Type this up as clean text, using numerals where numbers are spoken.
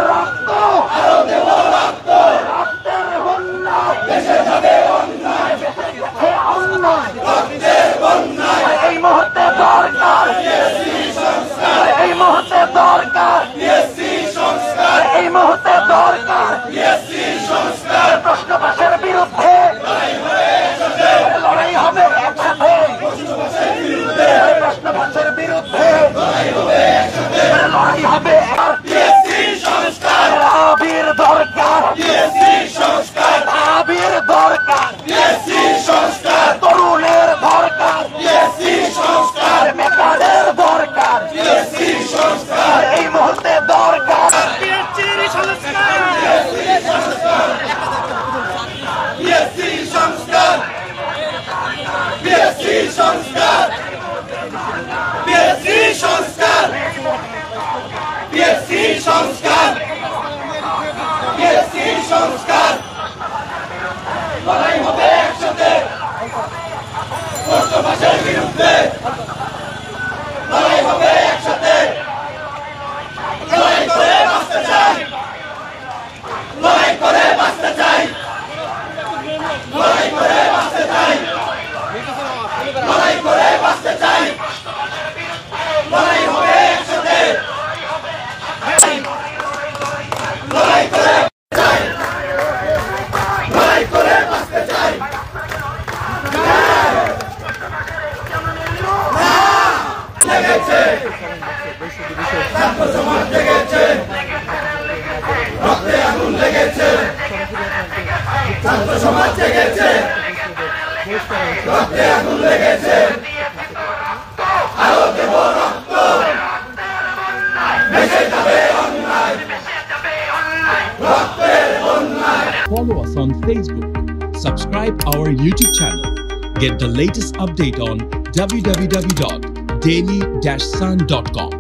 রক্ত, রক্তের বন্যায় দেশে যাবে অন্যায়, এই মুহূর্তে দরকার, এই মুহূর্তে দরকার, এই মুহূর্তে দরকার প্রশ্ন ফাঁসের বিরুদ্ধে লড়াই হবে একসাথে, প্রশ্ন ফাঁসের বিরুদ্ধে লড়াই হবে। আবির দরকার, আবির দরকার, তরুণের দরকার, মেকারের দরকার, এই মুহূর্তে দরকার সংস্কার। লড়াই হবে একসাথে প্রশ্ন ফাঁসের বিরুদ্ধে, লড়াই হবে একসাথে, লড়াই করে বাঁচতে চাই, লড়াই করে বাঁচতে চাই, লড়াই করে বাঁচতে চাই, লড়াই করে বাঁচতে চাই, লড়াই হবে একসাথে, লড়াই করে ছাত্র সমাজ জেগেছে, রক্তে আগুন লেগেছে, ছাত্র সমাজ জেগেছে, রক্তে আগুন লেগেছে, আরো দেব রক্ত, ভেসে যাবে অন্যায়, রক্তের বন্যায়। Follow us on Facebook. Subscribe our YouTube channel. Get the latest update on www.daily-sun.com.